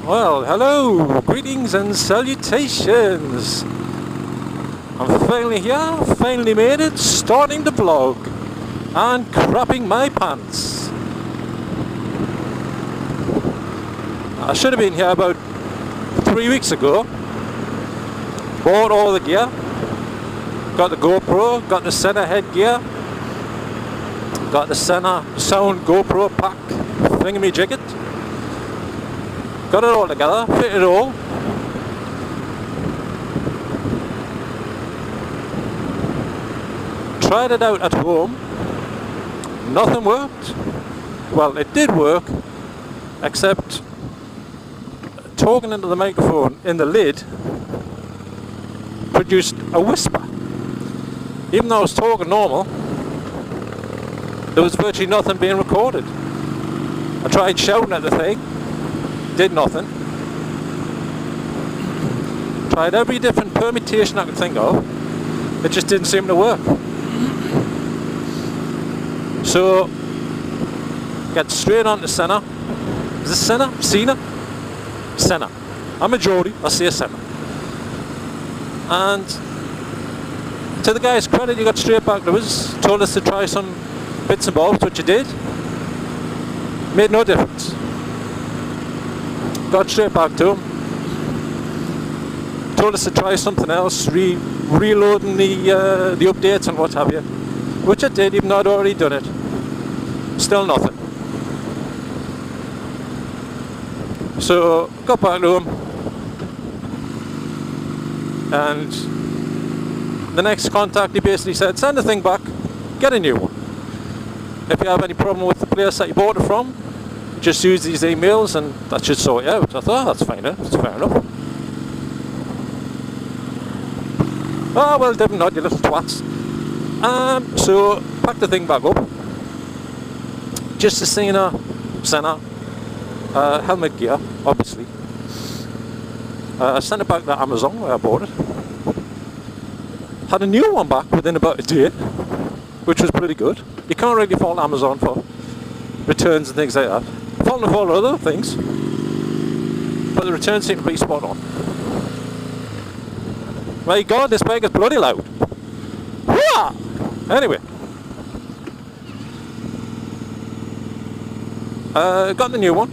Well, hello, greetings and salutations. I'm finally here, finally made it, starting the vlog and crapping my pants. I should have been here about 3 weeks ago. Bought all the gear, got the GoPro, got the center headgear, got the center sound GoPro pack thingamajigget. Got it all together, fit it all. Tried it out at home. Nothing worked. Well, it did work, except talking into the microphone in the lid produced a whisper. Even though I was talking normal, there was virtually nothing being recorded. I tried shouting at the thing. Did nothing. Tried every different permutation I could think of. It just didn't seem to work. So, get straight on to Senna. Is it Senna? Cena? Senna. I'm a Geordie, I say Senna. And to the guy's credit, he got straight back to us, told us to try some bits and bobs, which you did. Made no difference. Got straight back to him. Told us to try something else, reloading the updates and what have you. Which I did, even though I'd already done it. Still nothing. So, got back to him. And the next contact, he basically said, send the thing back, get a new one. If you have any problem with the place that you bought it from, just use these emails and that should sort you out. I thought, oh, that's fine, that's fair enough. Oh, well, Devin, not you little twats. So, packed the thing back up. Just the Senna helmet gear, obviously. Sent it back to Amazon where I bought it. Had a new one back within about a day, which was pretty good. You can't really fault Amazon for returns and things like that. Fault them for other things, but the returns seem to be spot on. My God, this bike is bloody loud. Hoo-ah! Anyway, got the new one.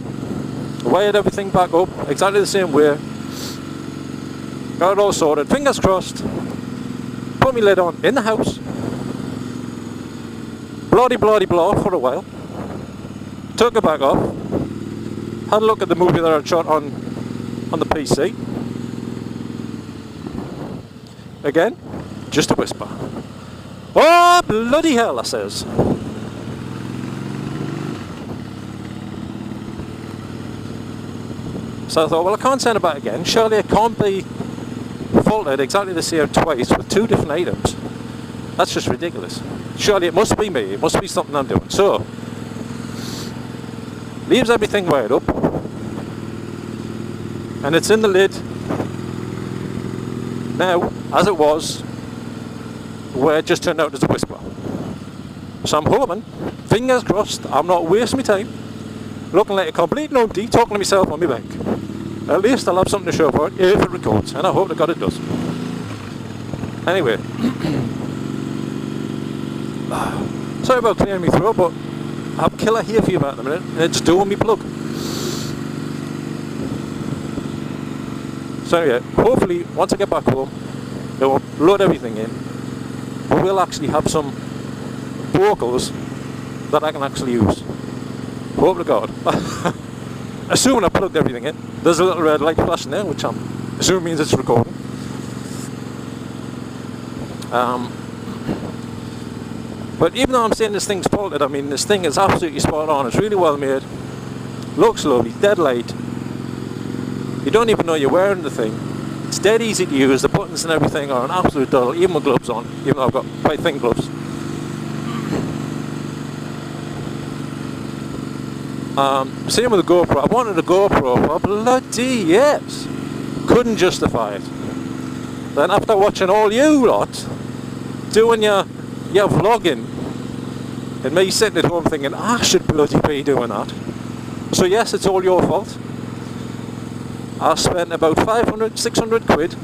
Wired everything back up exactly the same way. Got it all sorted. Fingers crossed. Put my lid on in the house. Bloody blah for a while. Took it back off. Had a look at the movie that I shot on the PC. Again, just a whisper. Oh, bloody hell, I says. So I thought, well, I can't send it back again. Surely it can't be faulted exactly the same twice with two different items. That's just ridiculous. Surely it must be me. It must be something I'm doing. So, leaves everything wired up. And it's in the lid. Now, as it was, where it just turned out as a whisper. So I'm hoping, fingers crossed, I'm not wasting my time looking like a complete numpty talking to myself on my bike. At least I'll have something to show for it if it records, and I hope to God it does. Anyway, sorry about clearing me throat, but I have killer hay fever at the minute, and it's doing me plug. So anyway, hopefully once I get back home, it will load everything in, but we'll actually have some vocals that I can actually use. Hope to God. Assuming I plugged everything in. There's a little red light flashing there, which I'm assuming means it's recording. But even though I'm saying this thing's faulted, I mean this thing is absolutely spot on. It's really well made. Looks lovely, dead light. You don't even know you're wearing the thing. It's dead easy to use. The buttons and everything are an absolute doddle, even with gloves on, even though I've got quite thin gloves. Same with the GoPro. I wanted a GoPro for bloody years. Couldn't justify it. Then after watching all you lot doing your vlogging and me sitting at home thinking I should bloody be doing that. So yes, it's all your fault. I spent about 500, 600 quid.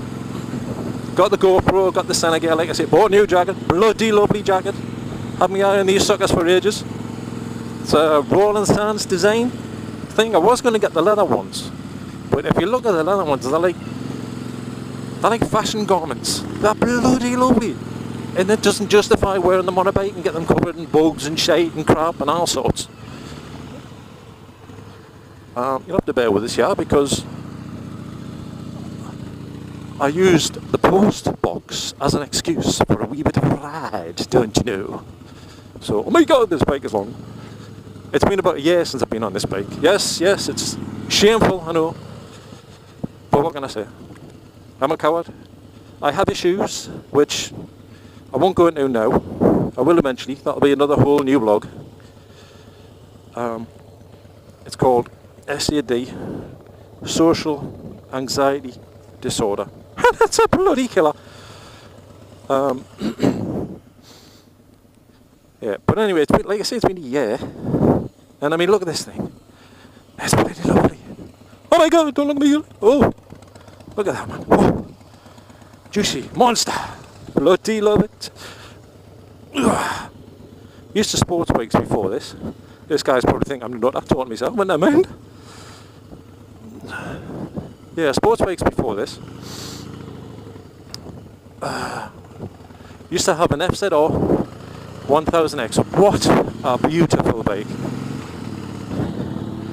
Got the GoPro, got the center gear, like I said, bought a new jacket, bloody lovely jacket. Had me eye on these suckers for ages. It's a Roland Sands design thing. I was going to get the leather ones, but if you look at the leather ones, they're like fashion garments. They're bloody lovely, and it doesn't justify wearing them on a bike and get them covered in bugs and shite and crap and all sorts. You'll have to bear with us here because I used the post box as an excuse for a wee bit of a ride, don't you know? So, oh my god, this bike is long. It's been about a year since I've been on this bike. Yes, it's shameful, I know. But what can I say? I'm a coward. I have issues, which I won't go into now. I will eventually. That'll be another whole new vlog. It's called SAD, Social Anxiety Disorder. That's a bloody killer. Yeah, but anyway, it's been, like I say, it's been a year. And I mean, look at this thing. It's bloody lovely. Oh my god, don't look at me. Oh, look at that, man. Oh. Juicy monster. Bloody love it. Ugh. Used to sports bikes before this. This guy's probably thinking I'm not taught myself, but never mind. Yeah, sports bikes before this. Used to have an FZR 1000X. What a beautiful bike.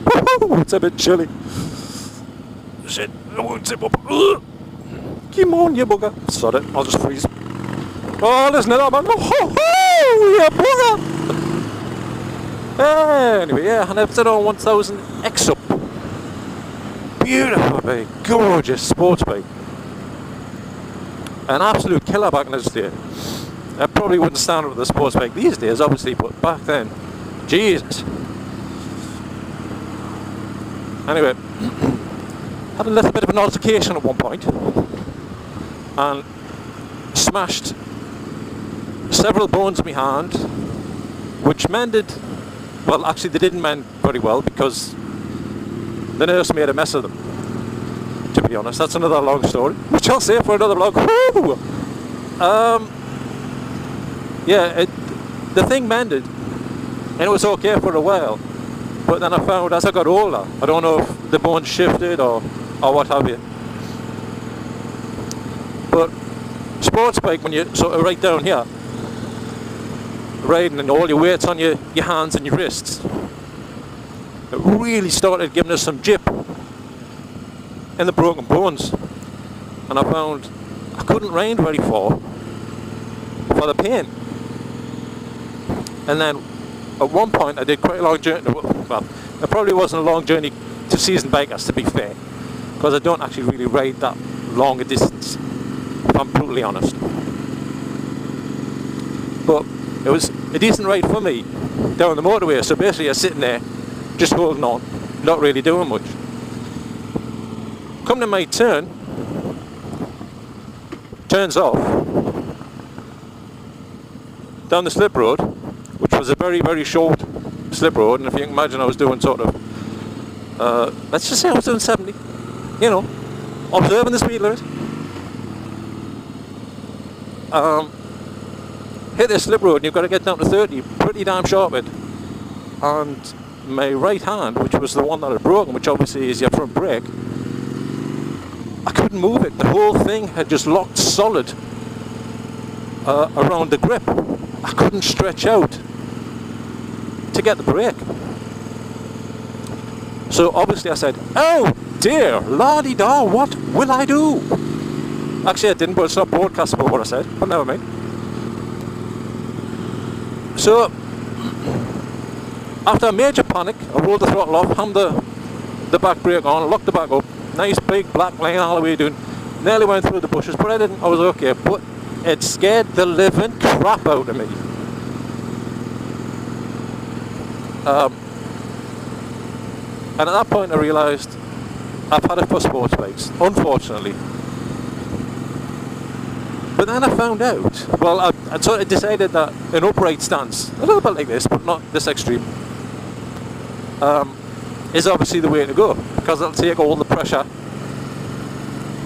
Woo-hoo, it's a bit chilly. Shit, I won't zip up. Ugh. Come on, you bugger. Sod it, I'll just freeze. Oh, there's another man. Oh, you bugger. Anyway, yeah, an FZR 1000X up. Beautiful bike, gorgeous sports bike. An absolute killer back in the day. I probably wouldn't stand up with a sports bike these days, obviously, but back then, Jesus. Anyway, had a little bit of an altercation at one point, and smashed several bones in my hand, which mended. Well, actually, they didn't mend very well because the nurse made a mess of them. To be honest, that's another long story, which I'll save for another vlog. Yeah, the thing mended, and it was okay for a while. But then I found as I got older, I don't know if the bones shifted or what have you. But sports bike, when you sort of right down here, riding and all your weight's on your hands and your wrists, it really started giving us some jip in the broken bones. And I found I couldn't ride very far for the pain. And then at one point I did quite a long journey. Well, it probably wasn't a long journey to seasoned bikers, to be fair, because I don't actually really ride that long a distance, if I'm brutally honest. But it was a decent ride for me down the motorway, so basically I was sitting there just holding on, not really doing much. Come to my turns off down the slip road, which was a very, very short slip road, and if you can imagine I was doing sort of, let's just say I was doing 70, you know, observing the speed limit. Hit this slip road and you've got to get down to 30 pretty damn sharp it. And my right hand, which was the one that had broken, which obviously is your front brake, I couldn't move it. The whole thing had just locked solid around the grip. I couldn't stretch out to get the brake. So obviously I said, oh dear, la-di-da, what will I do? Actually I didn't, but it's not broadcastable what I said, but never mind. So, after a major panic, I rolled the throttle off, hammed the back brake on, locked the back up, nice big black line all the way down, nearly went through the bushes, but I didn't, I was okay, but it scared the living crap out of me. And at that point I realised I've had it for sports bikes, unfortunately. But then I found out, well, I sort of decided that an upright stance, a little bit like this, but not this extreme, is obviously the way to go, because it'll take all the pressure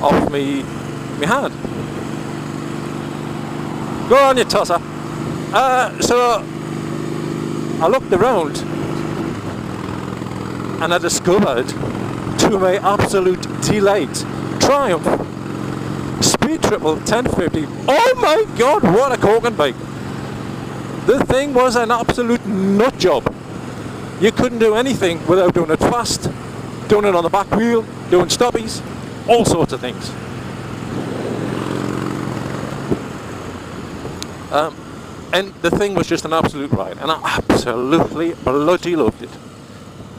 off me hand. Go on, you tosser. So I looked around and I discovered, to my absolute delight, Triumph Speed Triple 1050. Oh my god, what a corking bike! The thing was an absolute nut job. You couldn't do anything without doing it fast, doing it on the back wheel, doing stoppies, all sorts of things. And the thing was just an absolute ride, and I absolutely bloody loved it.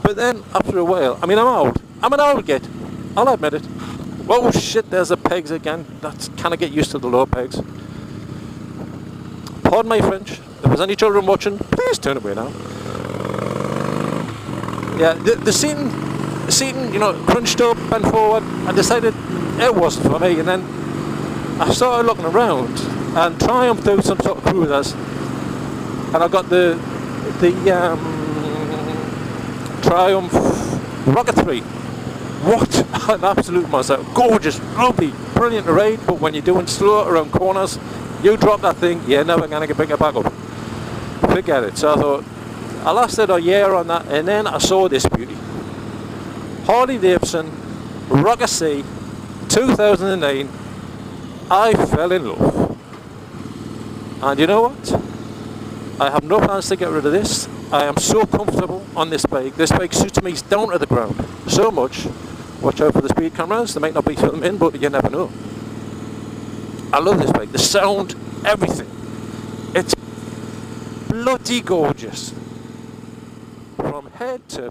But then, after a while, I mean, I'm an old git, I'll admit it. Oh shit, there's the pegs again. That's kind of get used to the low pegs. Pardon my French. If there's any children watching, please turn away now. Yeah, the seating, you know, crunched up, bent forward. I decided it wasn't for me, and then I started looking around, and Triumph do some sort of cruisers, and I got the Triumph Rocket 3. What an absolute monster! Gorgeous, lovely, brilliant to ride, but when you're doing slow around corners, you drop that thing, you're never gonna pick it back up. Forget it. So I thought, I lasted a year on that, and then I saw this beauty. Harley Davidson Rocket C 2009. I fell in love. And you know what? I have no plans to get rid of this. I am so comfortable on this bike. This bike suits me down to the ground so much. Watch out for the speed cameras. They might not be filming, but you never know. I love this bike. The sound, everything. It's bloody gorgeous. From head to